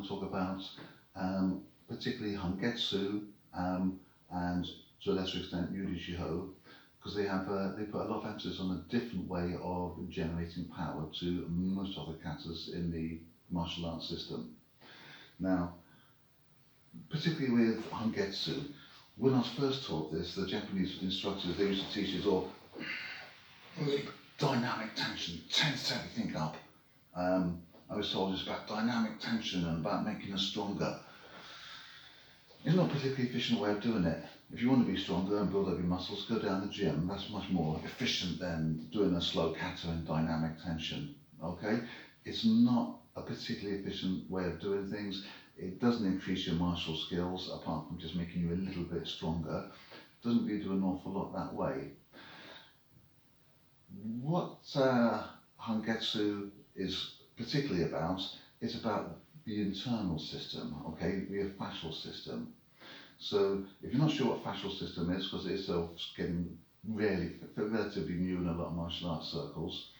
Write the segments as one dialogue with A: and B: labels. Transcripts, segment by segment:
A: to talk about particularly Hangetsu and to a lesser extent Nijushiho, because they put a lot of emphasis on a different way of generating power to most other katas in the martial arts system. Now, particularly with Hangetsu, when I was first taught this, the Japanese instructors, they used to teach us all really dynamic tension, tense everything up. I was told it's about dynamic tension and about making us stronger. It's not a particularly efficient way of doing it. If you want to be stronger and build up your muscles, go down the gym. That's much more efficient than doing a slow kata in dynamic tension. Okay? It's not a particularly efficient way of doing things. It doesn't increase your martial skills apart from just making you a little bit stronger. It doesn't really do an awful lot that way. What Hangetsu is particularly about is about the internal system, okay, the fascial system. So if you're not sure what fascial system is, because it is getting relatively new in a lot of martial arts circles,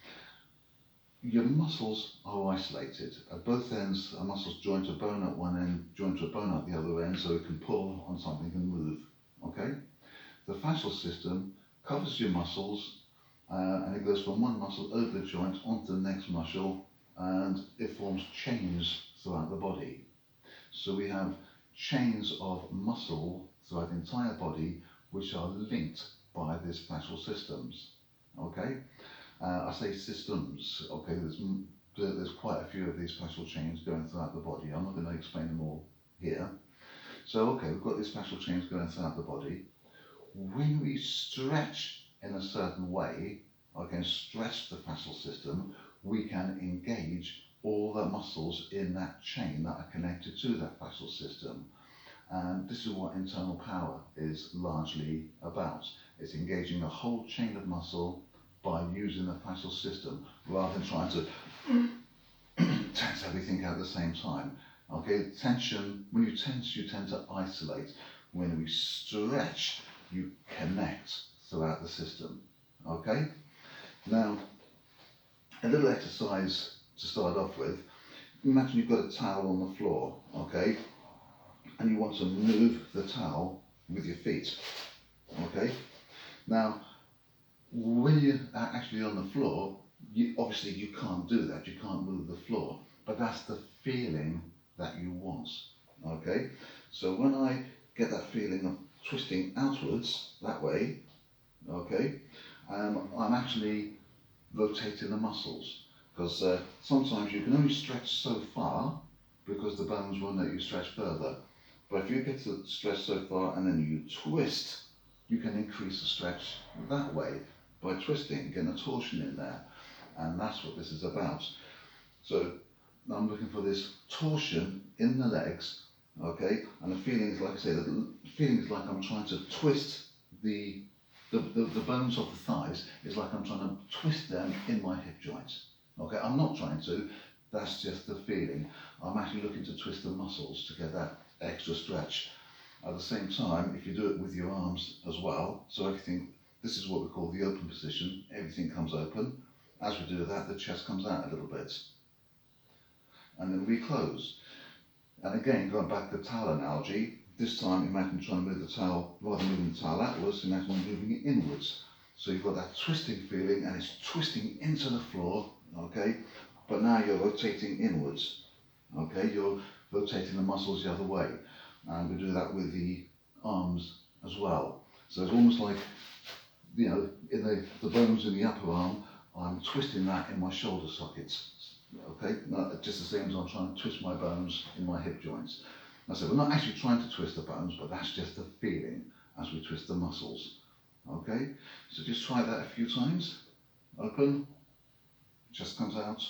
A: your muscles are isolated. At both ends, a muscle's joined to a bone at one end, joined to a bone at the other end, so it can pull on something and move, okay? The fascial system covers your muscles, and it goes from one muscle over the joint onto the next muscle, and it forms chains throughout the body. So we have chains of muscle throughout the entire body which are linked by these fascial systems, okay? I say systems, okay, there's quite a few of these fascial chains going throughout the body. I'm not going to explain them all here. So, okay, we've got these fascial chains going throughout the body. When we stretch in a certain way, okay, stretch the fascial system, we can engage all the muscles in that chain that are connected to that fascial system. And this is what internal power is largely about. It's engaging a whole chain of muscle by using the fascial system rather than trying to tense everything at the same time. Okay, tension, when you tense, you tend to isolate. When we stretch, you connect throughout the system. Okay? Now, a little exercise to start off with. Imagine you've got a towel on the floor, okay? And you want to move the towel with your feet, okay? Now, when you're actually on the floor, obviously you can't do that, you can't move the floor, but that's the feeling that you want, okay? So when I get that feeling of twisting outwards, that way, okay, I'm actually rotating the muscles, because sometimes you can only stretch so far because the bones won't let you stretch further. But if you get to stretch so far and then you twist, you can increase the stretch that way by twisting, getting a torsion in there. And that's what this is about. So I'm looking for this torsion in the legs, okay? And the feeling is, like I say, the feeling is like I'm trying to twist the bones of the thighs, is like I'm trying to twist them in my hip joints. Okay, I'm not trying to, that's just the feeling. I'm actually looking to twist the muscles to get that extra stretch. At the same time, if you do it with your arms as well, so everything, this is what we call the open position, everything comes open. As we do that, the chest comes out a little bit. And then we close. And again, going back to the towel analogy, this time imagine trying to move the towel, rather than moving the towel outwards, imagine moving it inwards. So you've got that twisting feeling and it's twisting into the floor, okay? But now you're rotating inwards, okay? You're rotating the muscles the other way. And we do that with the arms as well. So it's almost like, you know, in the bones in the upper arm, I'm twisting that in my shoulder sockets, okay? Not just the same as I'm trying to twist my bones in my hip joints. I said, we're not actually trying to twist the bones, but that's just the feeling as we twist the muscles, okay? So just try that a few times. Open, chest comes out,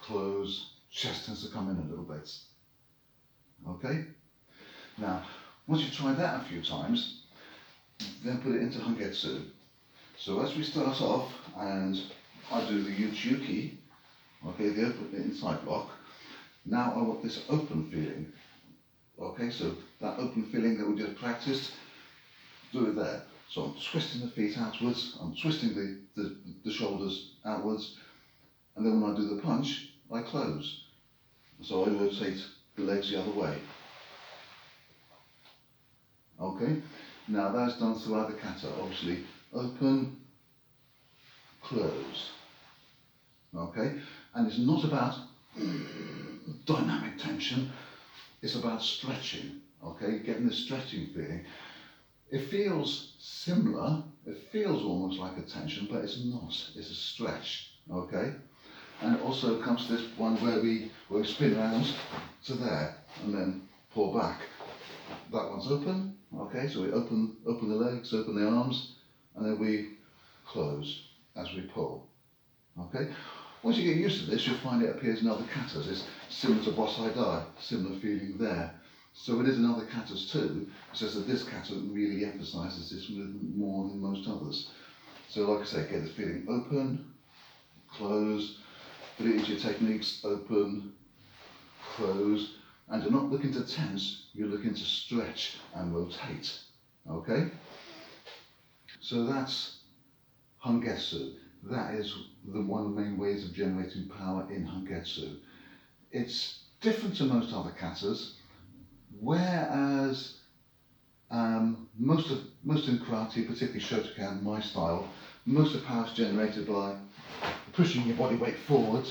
A: close, chest tends to come in a little bit, okay? Now, once you've tried that a few times, then put it into Hangetsu. So as we start off, and I do the Uchuki, okay, the open inside block, now I want this open feeling. Okay, so that open feeling that we just practiced, do it there. So I'm twisting the feet outwards, I'm twisting the shoulders outwards, and then when I do the punch, I close. So I rotate the legs the other way. Okay, now that's done throughout the kata. Obviously, open, close. Okay, and it's not about dynamic tension, it's about stretching. Okay, getting the stretching feeling. It feels similar, it feels almost like a tension, but it's not, it's a stretch. Okay, and it also comes to this one where we spin around to there and then pull back. That one's open. Okay, so we open the legs, open the arms, and then we close as we pull. Okay, once you get used to this, you'll find it appears in other katas. It's similar to Bosai Dai, similar feeling there. So it is in other katas too. It's just that this kata really emphasises this movement more than most others. So like I say, get the feeling open, close, put it into your techniques, open, close, and you're not looking to tense, you're looking to stretch and rotate. Okay? So that's Hangetsu. That is one of the main ways of generating power in Hangetsu. It's different to most other katas, whereas most in karate, particularly Shotokan, my style, most of the power is generated by pushing your body weight forward.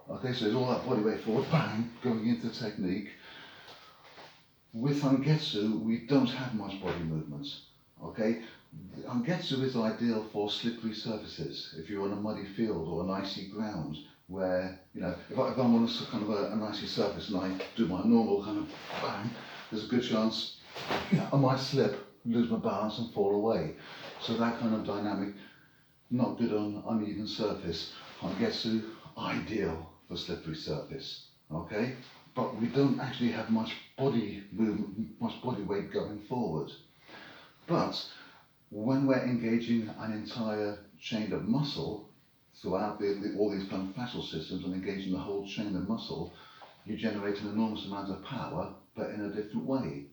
A: Okay, so there's all that body weight forward, bang, going into technique. With Hangetsu, we don't have much body movement. Okay, Hangetsu is ideal for slippery surfaces. If you're on a muddy field or an icy ground, where if I'm on a kind of an icy surface and I do my normal kind of bang, there's a good chance I might slip, lose my balance, and fall away. So that kind of dynamic, not good on uneven surface. Hangetsu, ideal for slippery surface. Okay, but we don't actually have much body movement, much body weight going forward. But when we're engaging an entire chain of muscle throughout all these kind of fascial systems and engaging the whole chain of muscle, you generate an enormous amount of power, but in a different way.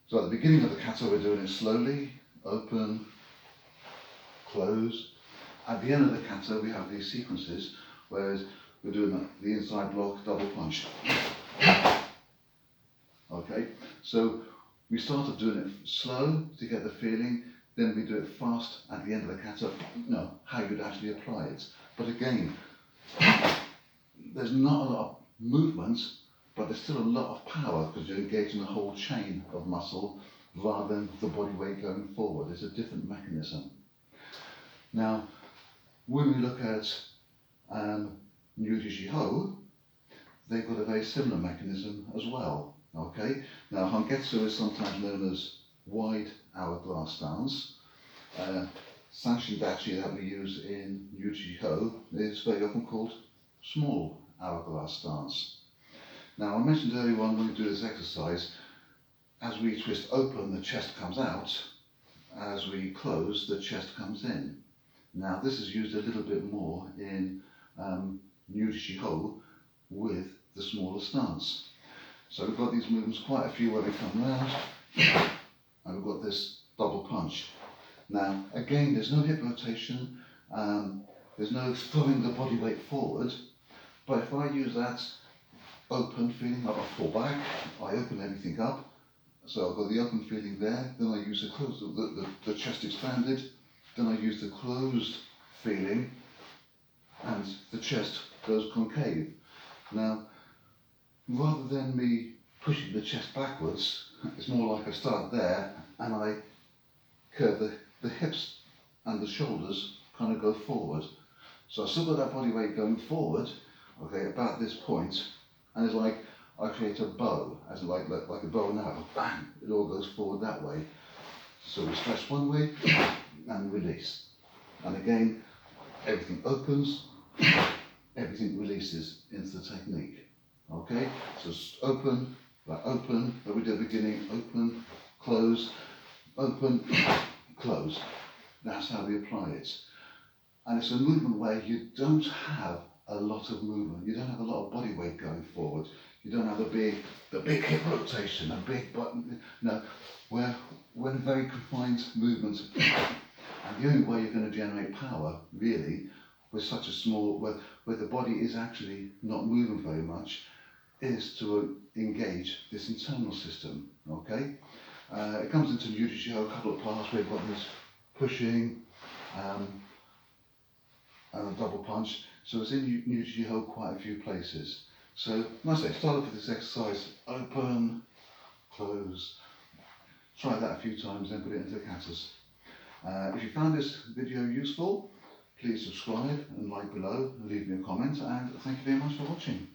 A: So at the beginning of the kata, we're doing it slowly, open, close. At the end of the kata, we have these sequences, whereas we're doing the inside block, double punch. Okay, so we started doing it slow to get the feeling, then we do it fast at the end of the kata, how you'd actually apply it. But again, there's not a lot of movement, but there's still a lot of power because you're engaging the whole chain of muscle rather than the body weight going forward. It's a different mechanism. Now, when we look at Nijushiho, they've got a very similar mechanism as well. Okay, now Hangetsu is sometimes known as wide hourglass stance. Sanshin-dachi that we use in Nijushiho is very often called small hourglass stance. Now I mentioned earlier on when we do this exercise, as we twist open, the chest comes out. As we close, the chest comes in. Now this is used a little bit more in Nijushiho with the smaller stance. So we've got these movements, quite a few where they come round, and we've got this double punch. Now again, there's no hip rotation, there's no throwing the body weight forward, but if I use that open feeling, I fall back, I open everything up, so I've got the open feeling there, then I use the closed, the chest expanded, then I use the closed feeling, and the chest goes concave. Now, rather than me pushing the chest backwards, it's more like I start there and I curve the hips and the shoulders kind of go forward. So I still got that body weight going forward, okay, about this point, and it's like I create a bow, as like a bow and arrow, bang, it all goes forward that way. So we stretch one way and release. And again, everything opens, everything releases into the technique. Okay, so open, that we do at the beginning, open, close, close. That's how we apply it. And it's a movement where you don't have a lot of movement. You don't have a lot of body weight going forward. You don't have the big hip rotation, a big button. No, we're very confined movement. And the only way you're going to generate power, really, with such a small, where the body is actually not moving very much, is to engage this internal system, okay? It comes into Nijushiho, a couple of parts where you've got this pushing and a double punch. So it's in Nijushiho quite a few places. So, like I say, start off with this exercise, open, close. Try that a few times, then put it into the katas. If you found this video useful, please subscribe and like below and leave me a comment, and thank you very much for watching.